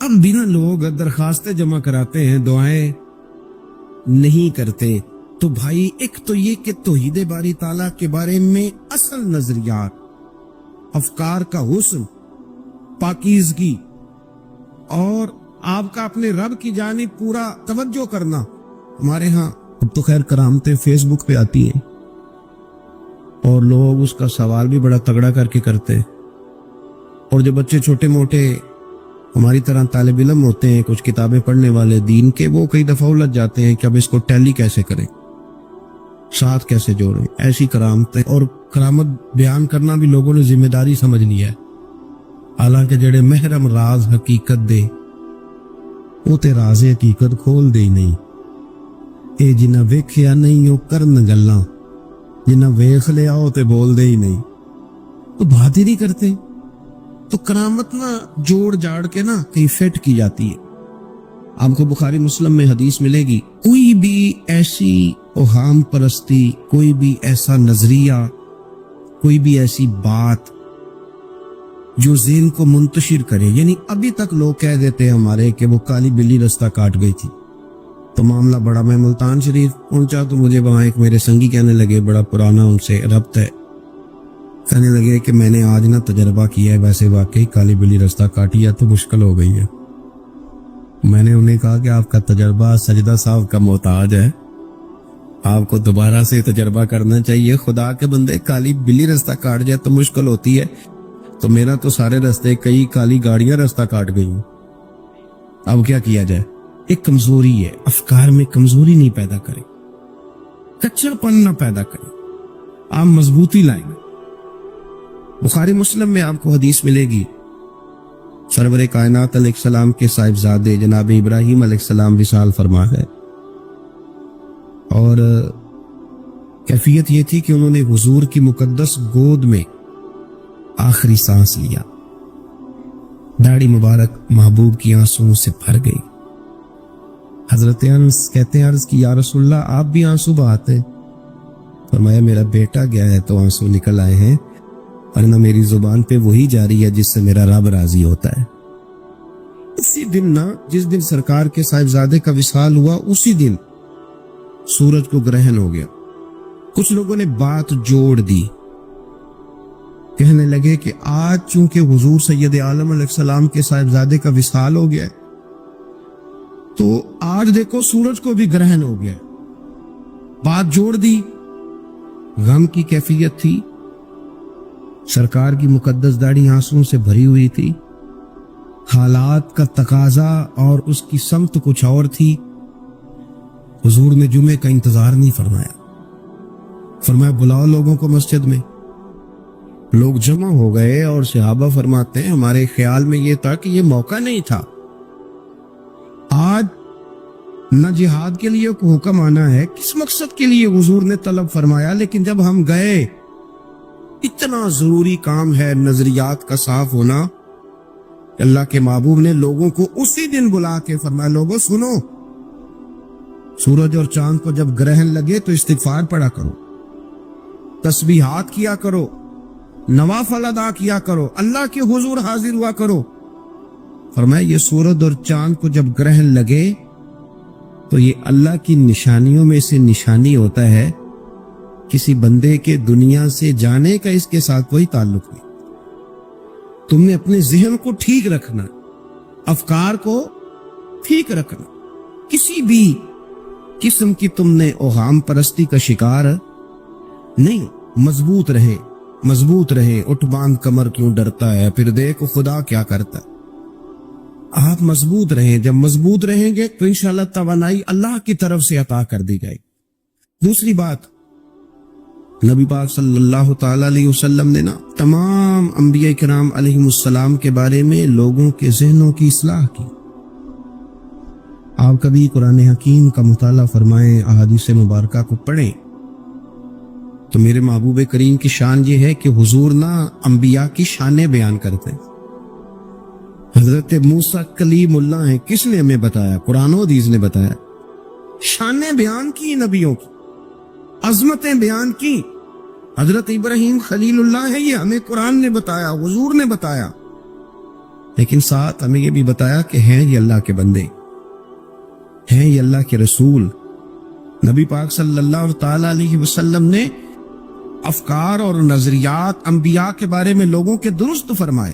اب بھی نا لوگ درخواستیں جمع کراتے ہیں، دعائیں نہیں کرتے. تو بھائی ایک تو یہ کہ توحید باری تعالیٰ کے بارے میں اصل نظریات، افکار کا حسن، پاکیزگی اور آپ کا اپنے رب کی جانب پورا توجہ کرنا. ہمارے ہاں اب تو خیر کرامتیں فیس بک پہ آتی ہیں اور لوگ اس کا سوال بھی بڑا تگڑا کر کے کرتے ہیں. اور جو بچے چھوٹے موٹے ہماری طرح طالب علم ہوتے ہیں، کچھ کتابیں پڑھنے والے دین کے، وہ کئی دفعہ الجھ جاتے ہیں کہ اب اس کو ٹیلی کیسے کریں، ساتھ کیسے جوڑیں. ایسی کرامتیں اور کرامت بیان کرنا بھی لوگوں نے ذمہ داری سمجھ لیا ہے، حالانکہ جڑے محرم راز حقیقت دے وہ تے راز حقیقت کھول دے ہی نہیں. اے جنہ ویکھیا نہیں وہ کرن گلاں، جنہ ویکھ لیا وہ تے بول دے ہی نہیں، تو بات ہی نہیں کرتے. تو کرامت نا جوڑ جاڑ کے نا کہیں فٹ کی جاتی ہے. آپ کو بخاری مسلم میں حدیث ملے گی، کوئی بھی ایسی اوہام پرستی، کوئی بھی ایسا نظریہ، کوئی بھی ایسی بات جو ذہن کو منتشر کرے. یعنی ابھی تک لوگ کہہ دیتے ہیں ہمارے کہ وہ کالی بلی رستہ کاٹ گئی تھی. تو معاملہ بڑا، میں ملتان شریف پہنچا تو مجھے وہاں ایک میرے سنگی کہنے لگے، بڑا پرانا ان سے ربط ہے، کہنے لگے کہ میں نے آج نہ تجربہ کیا ہے، ویسے واقعی کالی بلی رستہ کاٹی ہے تو مشکل ہو گئی ہے. میں نے انہیں کہا کہ آپ کا تجربہ سجدہ صاحب کا محتاج ہے، آپ کو دوبارہ سے تجربہ کرنا چاہیے. خدا کے بندے، کالی بلی رستہ کاٹ جائے تو مشکل ہوتی ہے، تو میرا تو سارے رستے کئی کالی گاڑیاں رستہ کاٹ گئی ہیں. اب کیا کیا جائے؟ ایک کمزوری ہے، افکار میں کمزوری نہیں پیدا کریں، کچڑ پن نہ پیدا کریں، آپ مضبوطی لائیں. بخاری مسلم میں آپ کو حدیث ملے گی، سرور کائنات علیہ السلام کے صاحبزادے جناب ابراہیم علیہ السلام وصال فرما گئے، اور کیفیت یہ تھی کہ انہوں نے حضور کی مقدس گود میں آخری سانس لیا. داڑھی مبارک محبوب کی آنسوؤں سے بھر گئی. حضرت انس کہتے ہیں عرض کی یا رسول اللہ آپ بھی آنسو بہاتے؟ فرمایا میرا بیٹا گیا ہے تو آنسو نکل آئے ہیں، ورنہ میری زبان پہ وہی جاری ہے جس سے میرا رب راضی ہوتا ہے. اسی دن نا، جس دن سرکار کے صاحبزادے کا وصال ہوا، اسی دن سورج کو گرہن ہو گیا. کچھ لوگوں نے بات جوڑ دی، کہنے لگے کہ آج چونکہ حضور سید عالم علیہ السلام کے صاحبزادے کا وصال ہو گیا ہے تو آج دیکھو سورج کو بھی گرہن ہو گیا. بات جوڑ دی. غم کی کیفیت تھی، سرکار کی مقدس داڑھی آنسوؤں سے بھری ہوئی تھی، حالات کا تقاضا اور اس کی سمت کچھ اور تھی. حضور نے جمعے کا انتظار نہیں فرمایا، فرمایا بلاؤ لوگوں کو مسجد میں. لوگ جمع ہو گئے اور صحابہ فرماتے ہیں ہمارے خیال میں یہ تھا کہ یہ موقع نہیں تھا. آج نہ جہاد کے لیے کوئی حکم آنا ہے، کس مقصد کے لیے حضور نے طلب فرمایا، لیکن جب ہم گئے، اتنا ضروری کام ہے نظریات کا صاف ہونا. اللہ کے محبوب نے لوگوں کو اسی دن بلا کے فرمایا لوگوں سنو، سورج اور چاند کو جب گرہن لگے تو استغفار پڑھا کرو، تسبیحات کیا کرو، نوافل ادا کیا کرو، اللہ کے حضور حاضر ہوا کرو. فرمایا یہ سورج اور چاند کو جب گرہن لگے تو یہ اللہ کی نشانیوں میں سے نشانی ہوتا ہے. کسی بندے کے دنیا سے جانے کا اس کے ساتھ کوئی تعلق نہیں. تم نے اپنے ذہن کو ٹھیک رکھنا، افکار کو ٹھیک رکھنا، کسی بھی قسم کی تم نے اوہام پرستی کا شکار نہیں. مضبوط رہے، مضبوط رہے. اٹھ باندھ کمر کیوں ڈرتا ہے، پھر دیکھو خدا کیا کرتا ہے. آپ مضبوط رہیں. جب مضبوط رہیں گے تو انشاءاللہ توانائی اللہ کی طرف سے عطا کر دی جائے. دوسری بات، نبی پاک صلی اللہ تعالی علیہ وسلم نے نا تمام انبیاء کرام علیہم السلام کے بارے میں لوگوں کے ذہنوں کی اصلاح کی. آپ کبھی قرآن حکیم کا مطالعہ فرمائیں، احادیث مبارکہ کو پڑھیں تو میرے محبوب کریم کی شان یہ ہے کہ حضور نا انبیاء کی شانیں بیان کرتے. حضرت موسیٰ کلیم اللہ ہیں، کس نے ہمیں بتایا؟ قرآن و حدیث نے بتایا. شانیں بیان کی نبیوں کی، عظمتیں بیان کی. حضرت ابراہیم خلیل اللہ ہے، یہ ہمیں قرآن نے بتایا، حضور نے بتایا. لیکن ساتھ ہمیں یہ بھی بتایا کہ ہیں یہ اللہ کے بندے، ہیں یہ اللہ کے رسول۔ نبی پاک صلی اللہ تعالی علیہ وسلم نے افکار اور نظریات انبیاء کے بارے میں لوگوں کے درست فرمائے۔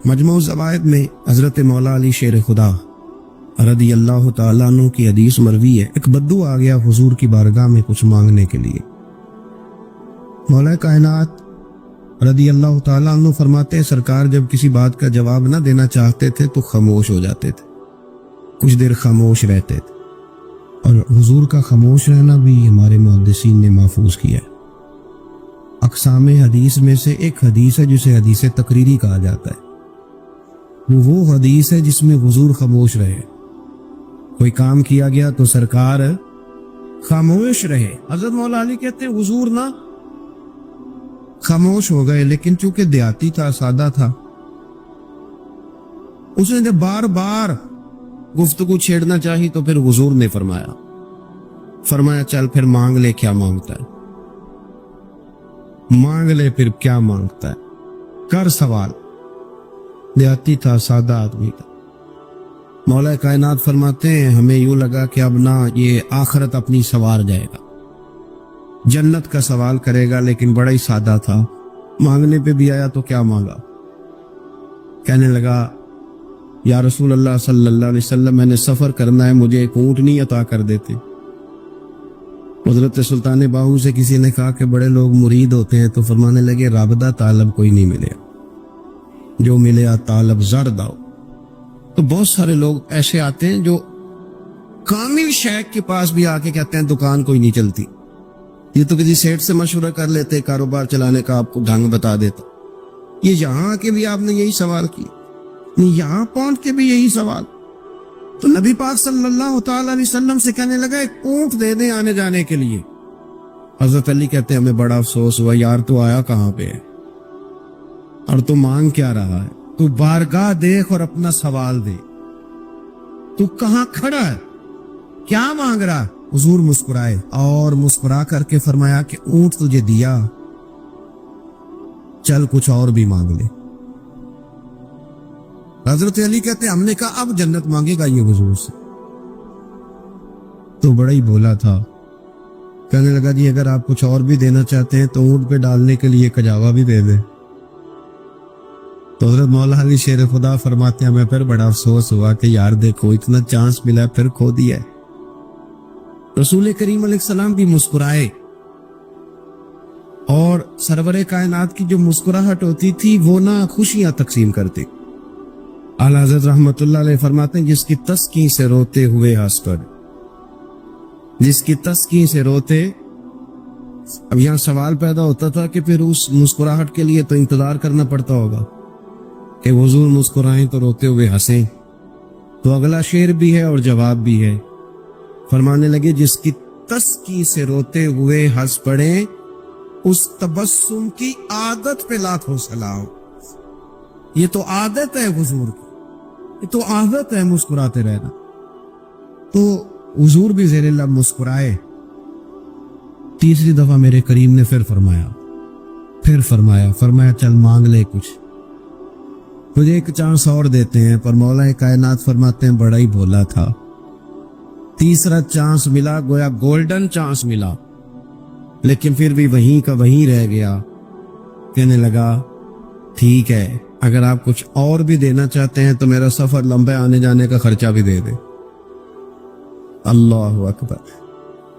مجموع الزوائد میں حضرت مولا علی شیر خدا رضی اللہ تعالیٰ عنہ کی حدیث مروی ہے، ایک بدو آ گیا حضور کی بارگاہ میں کچھ مانگنے کے لیے۔ مولا کائنات رضی اللہ تعالیٰ عنہ فرماتے ہیں سرکار جب کسی بات کا جواب نہ دینا چاہتے تھے تو خاموش ہو جاتے تھے، کچھ دیر خاموش رہتے تھے، اور حضور کا خاموش رہنا بھی ہمارے محدثین نے محفوظ کیا ہے۔ اقسام حدیث میں سے ایک حدیث ہے جسے حدیث تقریری کہا جاتا ہے، وہ حدیث ہے جس میں حضور خاموش رہے، کوئی کام کیا گیا تو سرکار خاموش رہے۔ حضرت مولا علی کہتے ہیں حضور نہ خاموش ہو گئے، لیکن چونکہ دیہاتی تھا، سادہ تھا، اس نے جب بار بار گفتگو چھیڑنا چاہی تو پھر حضور نے فرمایا چل پھر مانگ لے کیا مانگتا ہے، مانگ لے پھر کیا مانگتا ہے، کر سوال۔ دیہاتی تھا، سادہ آدمی تھا۔ مولا کائنات فرماتے ہیں ہمیں یوں لگا کہ اب نہ یہ آخرت اپنی سوار جائے گا، جنت کا سوال کرے گا، لیکن بڑا ہی سادہ تھا۔ مانگنے پہ بھی آیا تو کیا مانگا، کہنے لگا یا رسول اللہ صلی اللہ علیہ وسلم میں نے سفر کرنا ہے، مجھے ایک اونٹنی عطا کر دیتے۔ حضرت سلطان باہو سے کسی نے کہا کہ بڑے لوگ مرید ہوتے ہیں، تو فرمانے لگے رابطہ طالب کوئی نہیں ملے، جو ملے طالب زر داؤ۔ تو بہت سارے لوگ ایسے آتے ہیں جو کامل شیخ کے پاس بھی آ کے کہتے ہیں دکان کوئی نہیں چلتی، یہ تو کسی سیٹ سے مشورہ کر لیتے، کاروبار چلانے کا آپ کو ڈھنگ بتا دیتا۔ یہ یہاں کے بھی آپ نے یہی سوال کی، یہاں پہنچ کے بھی یہی سوال۔ تو نبی پاک صلی اللہ تعالی علیہ وسلم سے کہنے لگا ایک اونٹ دے دیں آنے جانے کے لیے۔ حضرت علی کہتے ہیں ہمیں بڑا افسوس ہوا یار، تو آیا کہاں پہ ہے اور تو مانگ کیا رہا ہے؟ تو بارگاہ دیکھ اور اپنا سوال دے، تو کہاں کھڑا ہے، کیا مانگ رہا؟ حضور مسکرائے اور مسکرا کر کے فرمایا کہ اونٹ تجھے دیا، چل کچھ اور بھی مانگ لے۔ حضرت علی کہتے ہیں ہم نے کہا اب جنت مانگے گا یہ حضور سے؟ تو بڑا ہی بولا تھا، کہنے لگا جی اگر آپ کچھ اور بھی دینا چاہتے ہیں تو اونٹ پہ ڈالنے کے لیے کجاوا بھی دے دیں۔ تو حضرت مولا علی شیر خدا فرماتے ہیں ہمیں پھر بڑا افسوس ہوا کہ یار دیکھو اتنا چانس ملا پھر کھو دیا ہے۔ رسول کریم علیہ السلام بھی مسکرائے، اور سرور کائنات کی جو مسکراہٹ ہوتی تھی وہ نہ خوشیاں تقسیم کرتے۔ اعلیٰ حضرت رحمت اللہ علیہ فرماتے ہیں جس کی تسکین سے روتے ہوئے ہنس پڑے، جس کی تسکین سے روتے۔ اب یہاں سوال پیدا ہوتا تھا کہ پھر اس مسکراہٹ کے لیے تو انتظار کرنا پڑتا ہوگا کہ حضور مسکرائیں تو روتے ہوئے ہنسیں، تو اگلا شعر بھی ہے اور جواب بھی ہے۔ فرمانے لگے جس کی تسکی سے روتے ہوئے ہنس پڑے، اس تبسم کی عادت پہ لاکھوں سلام۔ یہ تو عادت ہے حضور کی، یہ تو عادت ہے مسکراتے رہنا۔ تو حضور بھی زیر لب مسکرائے۔ تیسری دفعہ میرے کریم نے پھر فرمایا چل مانگ لے کچھ، مجھے ایک چانس اور دیتے ہیں۔ پر مولا کائنات فرماتے ہیں بڑا ہی بولا تھا، تیسرا چانس ملا، گویا گولڈن چانس ملا، لیکن پھر بھی وہیں کا وہیں رہ گیا۔ کہنے لگا ٹھیک ہے اگر آپ کچھ اور بھی دینا چاہتے ہیں تو میرا سفر لمبے آنے جانے کا خرچہ بھی دے دے۔ اللہ اکبر۔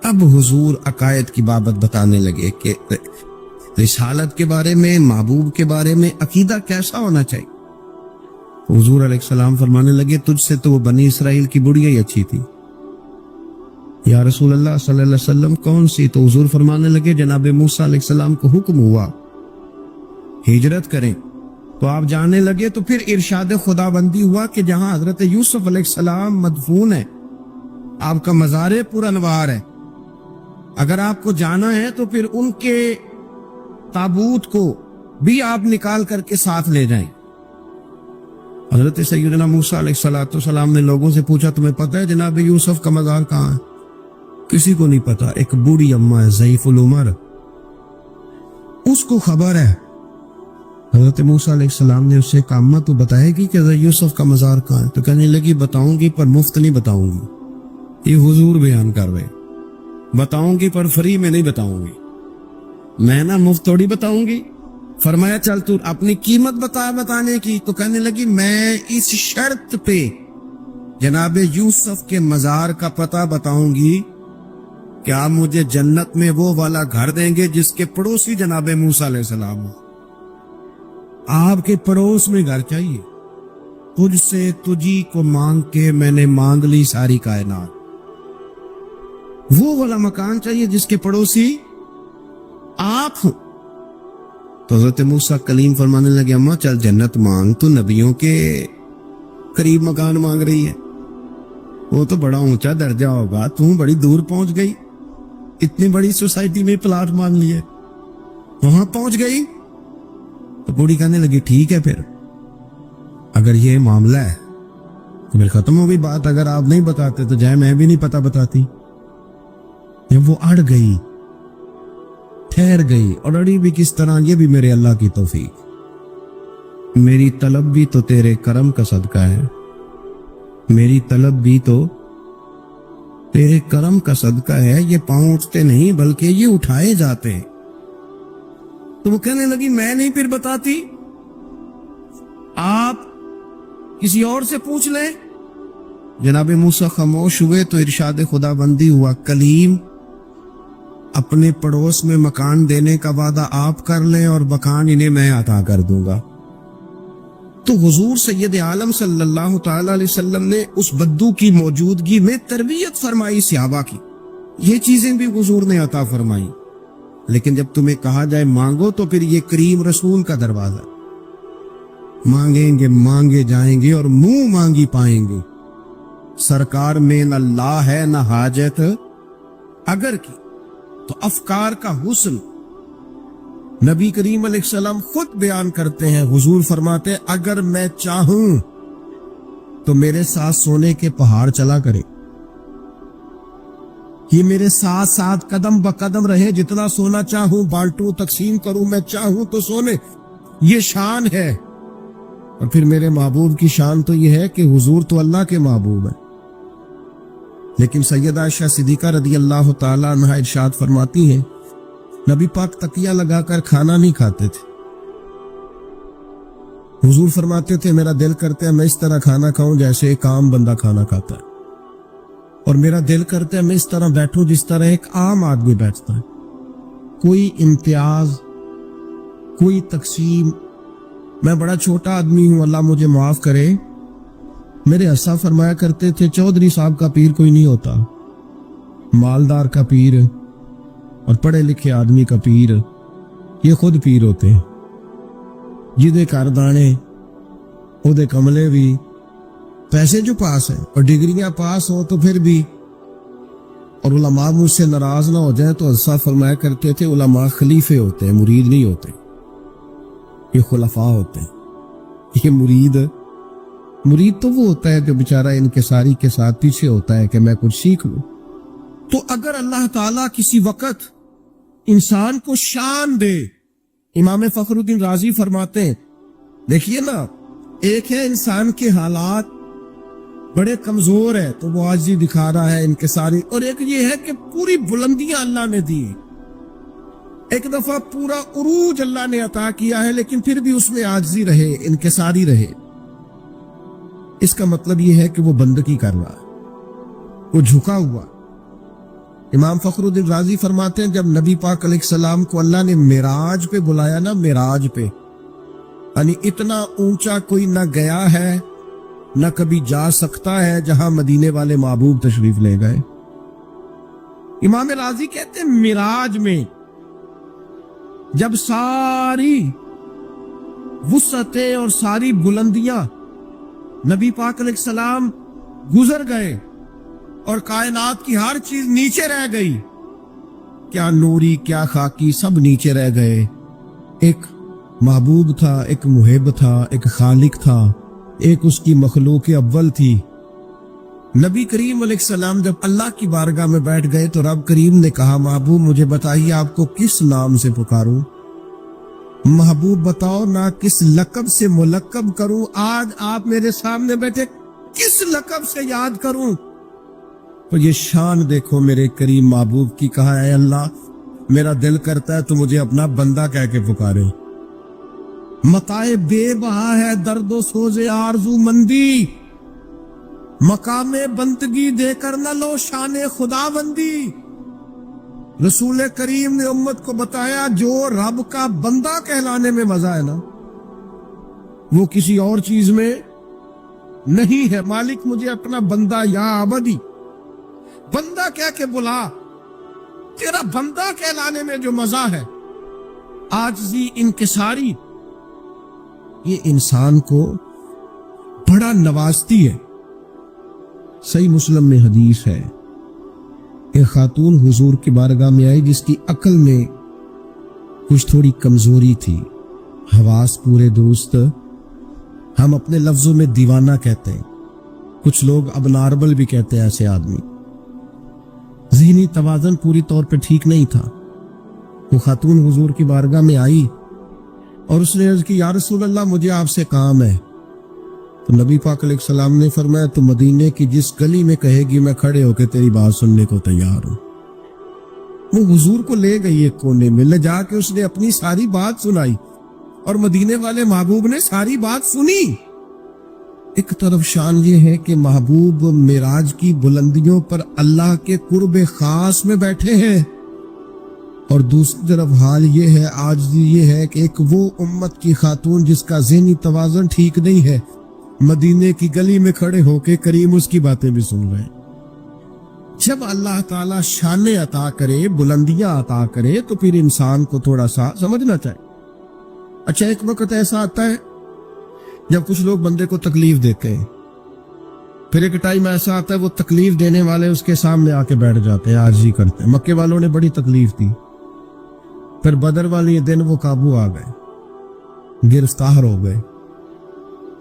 اب حضور عقائد کی بابت بتانے لگے کہ رسالت کے بارے میں، محبوب کے بارے میں عقیدہ کیسا ہونا چاہیے۔ حضور علیہ السلام فرمانے لگے تجھ سے تو وہ بنی اسرائیل کی بڑھیا ہی اچھی تھی۔ یا رسول اللہ صلی اللہ علیہ وسلم کون سی؟ تو حضور فرمانے لگے جناب موسیٰ علیہ السلام کو حکم ہوا ہجرت کریں، تو آپ جانے لگے، تو پھر ارشاد خدا بندی ہوا کہ جہاں حضرت یوسف علیہ السلام مدفون ہے، آپ کا مزار پر انوار ہے، اگر آپ کو جانا ہے تو پھر ان کے تابوت کو بھی آپ نکال کر کے ساتھ لے جائیں۔ حضرت سیدنا موسیٰ علیہ السلام نے لوگوں سے پوچھا تمہیں پتہ ہے جناب یوسف کا مزار کہاں ہے؟ کسی کو نہیں پتا۔ ایک بوڑھی اماں ہے ضعیف العمر، اس کو خبر ہے حضرت موسیٰ علیہ السلام نے اس سے کہا اما تو بتائے گی کہ حضرت یوسف کا مزار کہاں ہے؟ تو کہنے لگی بتاؤں گی پر مفت نہیں بتاؤں گی، یہ حضور بیان کر رہے، بتاؤں گی پر فری میں نہیں بتاؤں گی، میں نا مفت تھوڑی بتاؤں گی۔ فرمایا چل تو اپنی قیمت بتا بتانے کی، تو کہنے لگی میں اس شرط پہ جناب یوسف کے مزار کا پتہ بتاؤں گی کہ آپ مجھے جنت میں وہ والا گھر دیں گے جس کے پڑوسی جناب موسیٰ علیہ السلام ہو۔ آپ کے پڑوس میں گھر چاہیے، تجھ سے تجھی کو مانگ کے میں نے مانگ لی ساری کائنات، وہ والا مکان چاہیے جس کے پڑوسی آپ ہوں۔ تو حضرت موسیٰ کلیم فرمانے لگے اماں چل جنت مانگ، تو نبیوں کے قریب مکان مانگ رہی ہے، وہ تو بڑا اونچا درجہ ہوگا، تو بڑی دور پہنچ گئی، اتنی بڑی سوسائٹی میں پلاٹ مانگ لیے، وہاں پہنچ گئی۔ تو بوڑھی کہنے لگی ٹھیک ہے پھر اگر یہ معاملہ ہے تو پھر ختم ہو گئی بات، اگر آپ نہیں بتاتے تو جائے میں بھی نہیں پتہ بتاتی۔ جب وہ اڑ گئی، ٹھہر گئی، اور اڑی بھی کس طرح، یہ بھی میرے اللہ کی توفیق، میری طلب بھی تو تیرے کرم کا صدقہ ہے، میری طلب بھی تو تیرے کرم کا صدقہ ہے، یہ پاؤں اٹھتے نہیں بلکہ یہ اٹھائے جاتے ہیں۔ تو وہ کہنے لگی میں نہیں پھر بتاتی، آپ کسی اور سے پوچھ لیں۔ جناب موسیٰ خاموش ہوئے تو ارشاد خدا بندی ہوا کلیم اپنے پڑوس میں مکان دینے کا وعدہ آپ کر لیں اور مکان انہیں میں عطا کر دوں گا۔ تو حضور سید عالم صلی اللہ تعالی علیہ وسلم نے اس بدو کی موجودگی میں تربیت فرمائی صحابہ کی، یہ چیزیں بھی حضور نے عطا فرمائی۔ لیکن جب تمہیں کہا جائے مانگو تو پھر یہ کریم رسول کا دروازہ، مانگیں گے مانگے جائیں گے اور منہ مانگی پائیں گے۔ سرکار میں نہ لا ہے نہ حاجت اگر کی، تو افکار کا حسن نبی کریم علیہ السلام خود بیان کرتے ہیں۔ حضور فرماتے ہیں اگر میں چاہوں تو میرے ساتھ سونے کے پہاڑ چلا کرے، یہ میرے ساتھ ساتھ قدم بقدم رہے، جتنا سونا چاہوں بانٹوں تقسیم کروں، میں چاہوں تو سونے، یہ شان ہے۔ اور پھر میرے محبوب کی شان تو یہ ہے کہ حضور تو اللہ کے محبوب ہے۔ لیکن سیدہ عائشہ صدیقہ رضی اللہ تعالی عنہا ارشاد فرماتی ہیں نبی پاک تکیہ لگا کر کھانا نہیں کھاتے تھے۔ حضور فرماتے تھے میرا دل کرتا ہے میں اس طرح کھانا کھاؤں جیسے ایک عام بندہ کھانا کھاتا ہے، اور میرا دل کرتا ہے میں اس طرح بیٹھوں جس طرح ایک عام آدمی بیٹھتا ہے، کوئی امتیاز، کوئی تقسیم۔ میں بڑا چھوٹا آدمی ہوں، اللہ مجھے معاف کرے، میرے اسا فرمایا کرتے تھے چودھری صاحب کا پیر کوئی نہیں ہوتا، مالدار کا پیر اور پڑھے لکھے آدمی کا پیر یہ خود پیر ہوتے ہیں، جدے کاردانے او دے کملے بھی، پیسے جو پاس ہیں اور ڈگریاں پاس ہوں تو پھر بھی، اور علماء مجھ سے ناراض نہ ہو جائیں تو اسا فرمایا کرتے تھے علماء خلیفے ہوتے ہیں، مرید نہیں ہوتے، یہ خلفاء ہوتے ہیں۔ یہ مرید تو وہ ہوتا ہے جو بیچارہ انکساری کے ساتھ پیچھے ہوتا ہے کہ میں کچھ سیکھ لوں۔ تو اگر اللہ تعالیٰ کسی وقت انسان کو شان دے، امام فخر الدین رازی فرماتے ہیں دیکھیے نا، ایک ہے انسان کے حالات بڑے کمزور ہے تو وہ عاجزی دکھا رہا ہے انکساری، اور ایک یہ ہے کہ پوری بلندیاں اللہ نے دی، ایک دفعہ پورا عروج اللہ نے عطا کیا ہے لیکن پھر بھی اس میں عاجزی رہے، انکساری رہے۔ اس کا مطلب یہ ہے کہ وہ بندگی کر رہا ہے، وہ جھکا ہوا۔ امام فخر الدین رازی فرماتے ہیں جب نبی پاک علیہ السلام کو اللہ نے معراج پہ بلایا نا، معراج پہ، یعنی اتنا اونچا کوئی نہ گیا ہے نہ کبھی جا سکتا ہے جہاں مدینے والے محبوب تشریف لے گئے۔ امام رازی کہتے ہیں معراج میں جب ساری وسعتیں اور ساری بلندیاں نبی پاک علیہ السلام گزر گئے اور کائنات کی ہر چیز نیچے رہ گئی، کیا نوری کیا خاکی سب نیچے رہ گئے، ایک محبوب تھا، ایک محب تھا، ایک خالق تھا، ایک اس کی مخلوق اول تھی۔ نبی کریم علیہ السلام جب اللہ کی بارگاہ میں بیٹھ گئے تو رب کریم نے کہا محبوب مجھے بتائیے آپ کو کس نام سے پکاروں؟ محبوب بتاؤ نہ کس لقب سے ملقب کروں، آج آپ میرے سامنے بیٹھے کس لقب سے یاد کروں؟ تو یہ شان دیکھو میرے کریم محبوب کی، کہا اے اللہ میرا دل کرتا ہے تو مجھے اپنا بندہ کہہ کے پکارے۔ متائے بے بہا ہے درد و سوز آرزو مندی، مقام بندگی دے کر نہ لو شان خدا بندی۔ رسول کریم نے امت کو بتایا جو رب کا بندہ کہلانے میں مزہ ہے نا، وہ کسی اور چیز میں نہیں ہے۔ مالک مجھے اپنا بندہ یا عبدی، بندہ کہہ کے بلا، تیرا بندہ کہلانے میں جو مزہ ہے، عاجزی انکساری، یہ انسان کو بڑا نوازتی ہے۔ صحیح مسلم میں حدیث ہے، ایک خاتون حضور کی بارگاہ میں آئی جس کی عقل میں کچھ تھوڑی کمزوری تھی، حواس پورے درست، ہم اپنے لفظوں میں دیوانہ کہتے ہیں، کچھ لوگ اب نارمل بھی کہتے ہیں ایسے آدمی۔ ذہنی توازن پوری طور پہ ٹھیک نہیں تھا۔ وہ خاتون حضور کی بارگاہ میں آئی اور اس نے عرض کی یا رسول اللہ مجھے آپ سے کام ہے۔ تو نبی پاک علیہ السلام نے فرمایا تو مدینے کی جس گلی میں کہے گی میں کھڑے ہو کے تیری بات سننے کو تیار ہوں۔ وہ حضور کو لے گئی ایک کونے میں، لے جا کے اس نے اپنی ساری بات سنائی اور مدینے والے محبوب نے ساری بات سنی۔ ایک طرف شان یہ ہے کہ محبوب معراج کی بلندیوں پر اللہ کے قرب خاص میں بیٹھے ہیں، اور دوسری طرف حال یہ ہے، آج یہ ہے کہ ایک وہ امت کی خاتون جس کا ذہنی توازن ٹھیک نہیں ہے، مدینے کی گلی میں کھڑے ہو کے کریم اس کی باتیں بھی سن رہے ہیں۔ جب اللہ تعالیٰ شان عطا کرے، بلندیاں عطا کرے تو پھر انسان کو تھوڑا سا سمجھنا چاہیے۔ اچھا ایک وقت ایسا آتا ہے جب کچھ لوگ بندے کو تکلیف دیتے ہیں، پھر ایک ٹائم ایسا آتا ہے وہ تکلیف دینے والے اس کے سامنے آ کے بیٹھ جاتے ہیں، عاجزی کرتے ہیں۔ مکے والوں نے بڑی تکلیف دی، پھر بدر والے دن وہ قابو آ گئے، گرفتار ہو گئے۔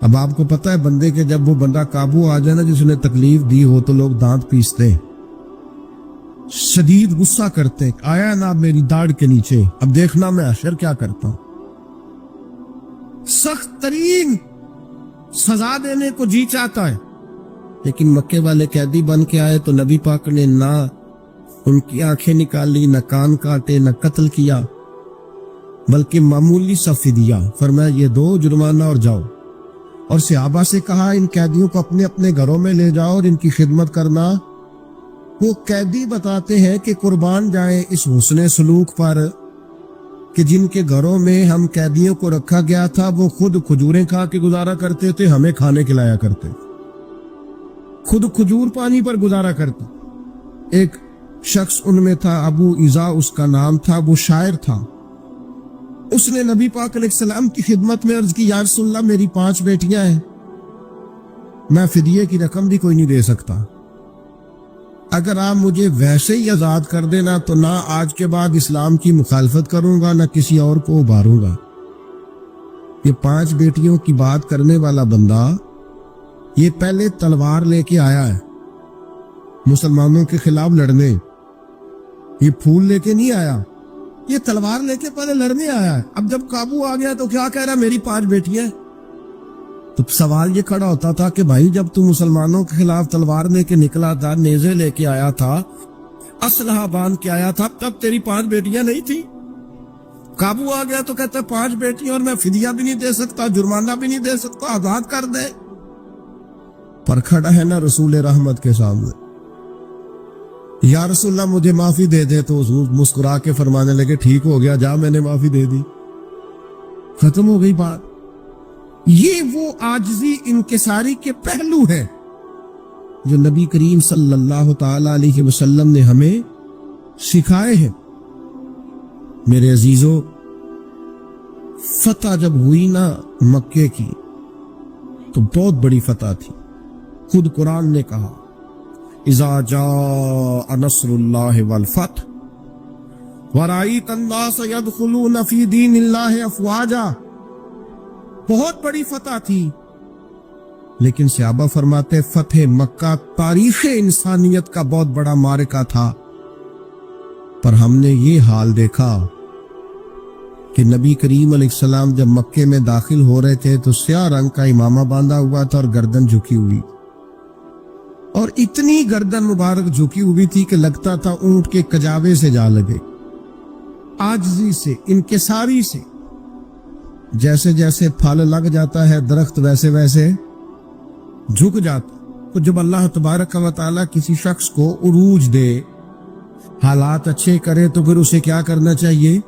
اب آپ کو پتا ہے بندے کے جب وہ بندہ قابو آ جائے نا جس نے تکلیف دی ہو تو لوگ دانت پیستے ہیں، شدید غصہ کرتے ہیں، آیا نا میری داڑھ کے نیچے، اب دیکھنا میں حشر کیا کرتا ہوں۔ سخت ترین سزا دینے کو جی چاہتا ہے، لیکن مکے والے قیدی بن کے آئے تو نبی پاک نے نہ ان کی آنکھیں نکالی، نہ کان کاٹے، نہ قتل کیا، بلکہ معمولی سا فدیہ فرمایا یہ دو جرمانہ اور جاؤ۔ اور صحابہ سے کہا ان قیدیوں کو اپنے اپنے گھروں میں لے جاؤ اور ان کی خدمت کرنا۔ وہ قیدی بتاتے ہیں کہ قربان جائیں اس حسن سلوک پر کہ جن کے گھروں میں ہم قیدیوں کو رکھا گیا تھا وہ خود کھجوریں کھا کے گزارا کرتے تھے، ہمیں کھانے کھلایا کرتے، خود کھجور پانی پر گزارا کرتے۔ ایک شخص ان میں تھا، ابو ایزا اس کا نام تھا، وہ شاعر تھا۔ اس نے نبی پاک علیہ السلام کی خدمت میں عرض کی یا رسول اللہ میری 5 بیٹیاں ہیں، میں فدیے کی رقم بھی کوئی نہیں دے سکتا، اگر آپ مجھے ویسے ہی آزاد کر دینا تو نہ آج کے بعد اسلام کی مخالفت کروں گا نہ کسی اور کو ابھاروں گا۔ یہ 5 بیٹیوں کی بات کرنے والا بندہ یہ پہلے تلوار لے کے آیا ہے مسلمانوں کے خلاف لڑنے، یہ پھول لے کے نہیں آیا، یہ تلوار لے کے پہلے لڑنے آیا ہے۔ اب جب قابو آ گیا تو کیا کہہ رہا میری 5 بیٹیاں ہیں؟ تو سوال یہ کھڑا ہوتا تھا کہ بھائی جب تو مسلمانوں کے خلاف تلوار لے کے نکلا تھا، نیزے لے کے آیا تھا، اسلحہ باندھ کے آیا تھا، تب تیری 5 بیٹیاں نہیں تھی؟ قابو آ گیا تو کہتا 5 بیٹیاں اور میں فدیہ بھی نہیں دے سکتا، جرمانہ بھی نہیں دے سکتا، آزاد کر دے۔ پر کھڑا ہے نا رسول رحمت کے سامنے، یا رسول اللہ مجھے معافی دے دے، تو حضور مسکرا کے فرمانے لگے ٹھیک ہو گیا، جا میں نے معافی دے دی، ختم ہو گئی بات۔ یہ وہ عاجزی انکساری کے پہلو ہے جو نبی کریم صلی اللہ تعالی علیہ وسلم نے ہمیں سکھائے ہیں۔ میرے عزیزو، فتح جب ہوئی نا مکے کی تو بہت بڑی فتح تھی۔ خود قرآن نے کہا اذا جاء نصر اللہ والفتح ورأیت الناس يدخلون فی دین اللہ افواجا، بہت بڑی فتح تھی۔ لیکن صحابہ فرماتے فتح مکہ تاریخ انسانیت کا بہت بڑا معرکہ تھا، پر ہم نے یہ حال دیکھا کہ نبی کریم علیہ السلام جب مکے میں داخل ہو رہے تھے تو سیاہ رنگ کا امامہ باندھا ہوا تھا اور گردن جھکی ہوئی، اور اتنی گردن مبارک جھکی ہوئی تھی کہ لگتا تھا اونٹ کے کجاوے سے جا لگے، عاجزی سے، انکساری سے۔ جیسے جیسے پھل لگ جاتا ہے درخت ویسے ویسے جھک جاتا۔ تو جب اللہ تبارک و تعالیٰ کسی شخص کو عروج دے، حالات اچھے کرے، تو پھر اسے کیا کرنا چاہیے؟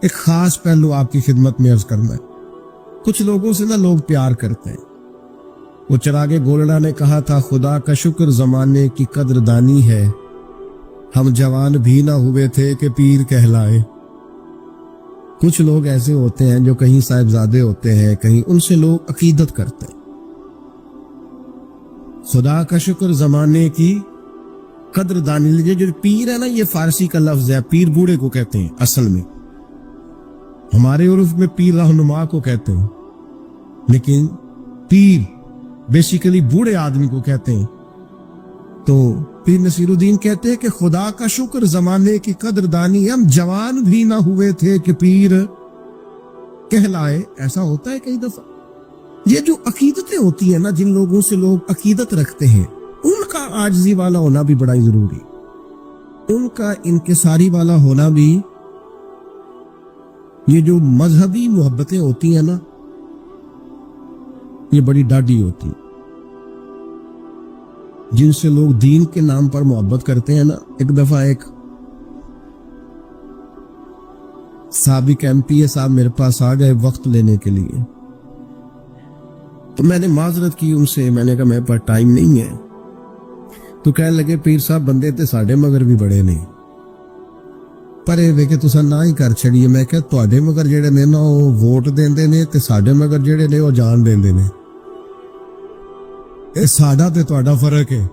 ایک خاص پہلو آپ کی خدمت میں عرض کرنا ہے۔ کچھ لوگوں سے لوگ پیار کرتے ہیں۔ وہ چراغ گولڑا نے کہا تھا، خدا کا شکر زمانے کی قدردانی ہے، ہم جوان بھی نہ ہوئے تھے کہ پیر کہلائے۔ کچھ لوگ ایسے ہوتے ہیں جو کہیں صاحبزادے ہوتے ہیں، کہیں ان سے لوگ عقیدت کرتے ہیں۔ خدا کا شکر زمانے کی قدردانی۔ لیجیے، جو پیر ہے نا، یہ فارسی کا لفظ ہے، پیر بوڑھے کو کہتے ہیں اصل میں، ہمارے عرف میں پیر رہنما کو کہتے ہیں، لیکن پیر بیسیکلی بوڑھے آدمی کو کہتے ہیں۔ تو پیر نصیر الدین کہتے ہیں کہ خدا کا شکر زمانے کی قدردانی، ہم جوان بھی نہ ہوئے تھے کہ پیر کہلائے۔ ایسا ہوتا ہے کئی دفعہ۔ یہ جو عقیدتیں ہوتی ہیں نا، جن لوگوں سے لوگ عقیدت رکھتے ہیں، ان کا عاجزی والا ہونا بھی بڑا ہی ضروری، ان کا انکساری والا ہونا بھی۔ یہ جو مذہبی محبتیں ہوتی ہیں نا، یہ بڑی ڈاڈی ہوتی ہیں۔ جن سے لوگ دین کے نام پر محبت کرتے ہیں نا، ایک دفعہ ایک سابق MP صاحب میرے پاس آ گئے وقت لینے کے لیے، تو میں نے معذرت کی ان سے، میں نے کہا میرے پاس ٹائم نہیں ہے۔ تو کہنے لگے، پیر صاحب بندے تے ساڈے مگر بھی بڑے نہیں، پر یہ کہ تساں نہ ہی کر چھڑیے۔ میں کہ تواڈے مگر جڑے نے نا وہ ووٹ دیندے نے، تے ساڈے مگر جڑے نے وہ جان دیندے نے، اے ساڈا تے تواڈا فرق ہے۔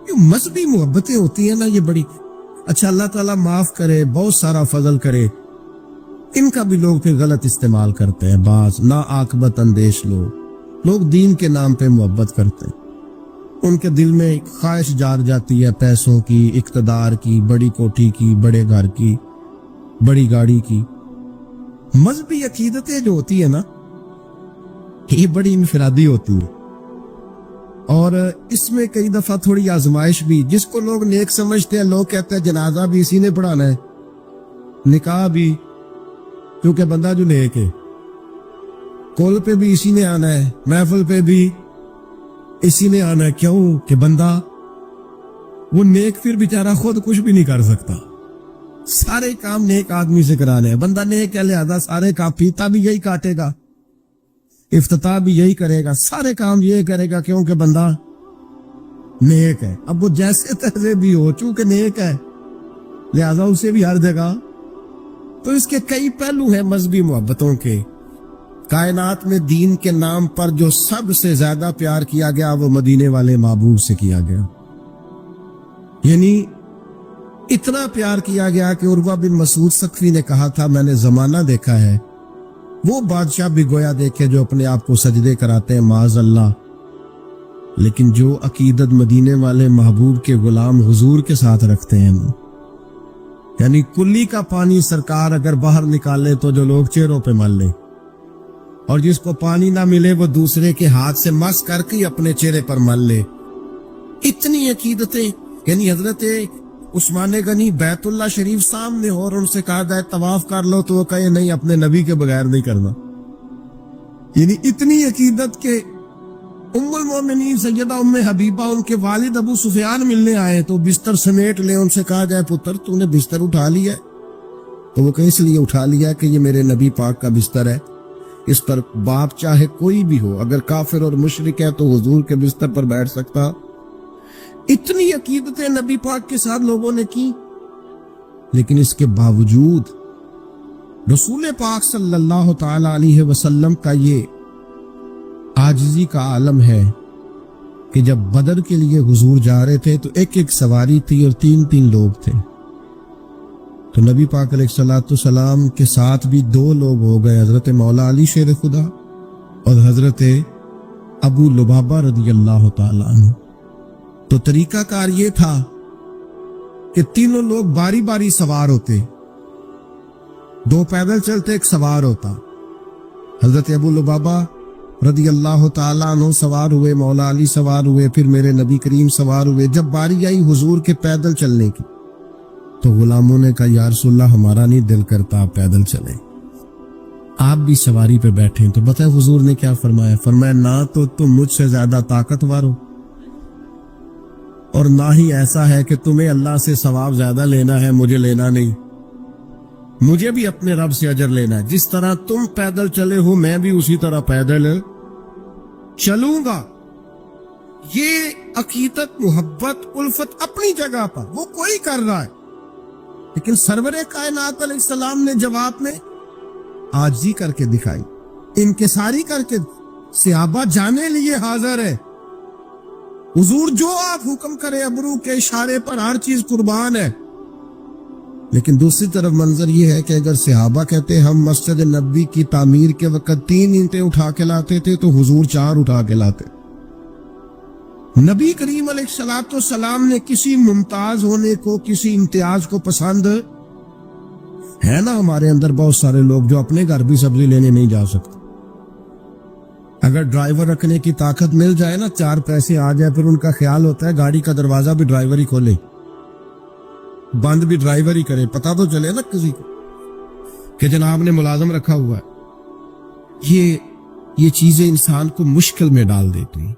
یہ مذہبی محبتیں ہوتی ہیں نا، یہ بڑی اچھا، اللہ تعالیٰ معاف کرے، بہت سارا فضل کرے، ان کا بھی لوگ پھر غلط استعمال کرتے ہیں۔ بعض نا عاقبت اندیش لوگ دین کے نام پہ محبت کرتے ہیں، ان کے دل میں خواہش جار جاتی ہے پیسوں کی، اقتدار کی، بڑی کوٹھی کی، بڑے گھر کی، بڑی گاڑی کی۔ مذہبی عقیدتیں جو ہوتی ہیں نا، یہ بڑی انفرادی ہوتی ہیں، اور اس میں کئی دفعہ تھوڑی آزمائش بھی۔ جس کو لوگ نیک سمجھتے ہیں، لوگ کہتے ہیں جنازہ بھی اسی نے پڑھانا ہے، نکاح بھی، کیونکہ بندہ جو نیک ہے، کول پہ بھی اسی نے آنا ہے، محفل پہ بھی اسی نے آنا ہے۔ کیوں کہ بندہ وہ نیک پھر بیچارہ خود کچھ بھی نہیں کر سکتا، سارے کام نیک آدمی سے کرانے ہیں۔ بندہ نیک ہے، لہذا سارے کام، پیتا بھی یہی کاٹے گا، افتتاح بھی یہی کرے گا، سارے کام یہ کرے گا، کیونکہ بندہ نیک ہے۔ اب وہ جیسے تیسے بھی ہو، چونکہ نیک ہے لہذا اسے بھی ہر جگہ۔ تو اس کے کئی پہلو ہیں مذہبی محبتوں کے۔ کائنات میں دین کے نام پر جو سب سے زیادہ پیار کیا گیا، وہ مدینے والے محبوب سے کیا گیا، یعنی اتنا پیار کیا گیا کہ عروہ بن مسعود ثقفی نے کہا تھا، میں نے زمانہ دیکھا ہے، وہ بادشاہ بھی گویا دیکھے جو اپنے آپ کو سجدے کراتے ہیں معاذ اللہ، لیکن جو عقیدت مدینے والے محبوب کے غلام حضور کے ساتھ رکھتے ہیں، یعنی کلی کا پانی سرکار اگر باہر نکالے تو جو لوگ چہروں پہ مل لے، اور جس کو پانی نہ ملے وہ دوسرے کے ہاتھ سے مس کر کے اپنے چہرے پر مل لے۔ اتنی عقیدتیں، یعنی حضرت عثمان غنی بیت اللہ شریف سامنے ہو اور ان سے کہا جائے طواف کر لو تو وہ کہے نہیں، اپنے نبی کے بغیر نہیں کرنا۔ یعنی اتنی عقیدت کہ ام المومنین سیدہ ام حبیبہ، ان کے والد ابو سفیان ملنے آئے تو بستر سمیٹ لے، ان سے کہا جائے پتر تو نے بستر اٹھا لیا ہے؟ تو وہ کہ اس لیے اٹھا لیا کہ یہ میرے نبی پاک کا بستر ہے، اس پر باپ چاہے کوئی بھی ہو، اگر کافر اور مشرک ہے تو حضور کے بستر پر بیٹھ سکتا۔ اتنی عقیدتیں نبی پاک کے ساتھ لوگوں نے کی، لیکن اس کے باوجود رسول پاک صلی اللہ تعالی علیہ وسلم کا یہ عاجزی کا عالم ہے کہ جب بدر کے لیے حضور جا رہے تھے تو ایک ایک سواری تھی اور تین تین لوگ تھے، تو نبی پاک علیہ الصلوۃ والسلام کے ساتھ بھی دو لوگ ہو گئے، حضرت مولا علی شیر خدا اور حضرت ابو لبابہ رضی اللہ تعالیٰ عنہ۔ تو طریقہ کار یہ تھا کہ تینوں لوگ باری باری سوار ہوتے، دو پیدل چلتے ایک سوار ہوتا. حضرت ابو لبابہ رضی اللہ تعالیٰ عنہ سوار ہوئے, مولا علی سوار ہوئے, پھر میرے نبی کریم سوار ہوئے. جب باری آئی حضور کے پیدل چلنے کی تو غلاموں نے کہا یا رسول اللہ ہمارا نہیں دل کرتا آپ پیدل چلیں, آپ بھی سواری پہ بیٹھیں. تو بتائیں حضور نے کیا فرمایا؟ فرمایا نہ تو تم مجھ سے زیادہ طاقتور ہو اور نہ ہی ایسا ہے کہ تمہیں اللہ سے ثواب زیادہ لینا ہے, مجھے لینا نہیں. مجھے بھی اپنے رب سے اجر لینا ہے. جس طرح تم پیدل چلے ہو میں بھی اسی طرح پیدل چلوں گا. یہ عقیدت, محبت, الفت اپنی جگہ پر وہ کوئی کر رہا ہے, لیکن سرور کائنات علیہ السلام نے جواب میں عاجزی کر کے دکھائی, انکساری کر کے. صحابہ جانے لیے حاضر ہے حضور, جو آپ حکم کرے ابرو کے اشارے پر ہر چیز قربان ہے. لیکن دوسری طرف منظر یہ ہے کہ اگر صحابہ کہتے ہم مسجد نبوی کی تعمیر کے وقت 3 اینٹیں اٹھا کے لاتے تھے تو حضور 4 اٹھا کے لاتے. نبی کریم علیہ الصلوۃ والسلام نے کسی ممتاز ہونے کو, کسی امتیاز کو پسند ہے نا. ہمارے اندر بہت سارے لوگ جو اپنے گھر بھی سبزی لینے نہیں جا سکتے. اگر ڈرائیور رکھنے کی طاقت مل جائے نا, 4 پیسے آ جائے, پھر ان کا خیال ہوتا ہے گاڑی کا دروازہ بھی ڈرائیور ہی کھولے, بند بھی ڈرائیور ہی کرے, پتہ تو چلے نا کسی کو کہ جناب نے ملازم رکھا ہوا ہے. یہ چیزیں انسان کو مشکل میں ڈال دیتی ہیں.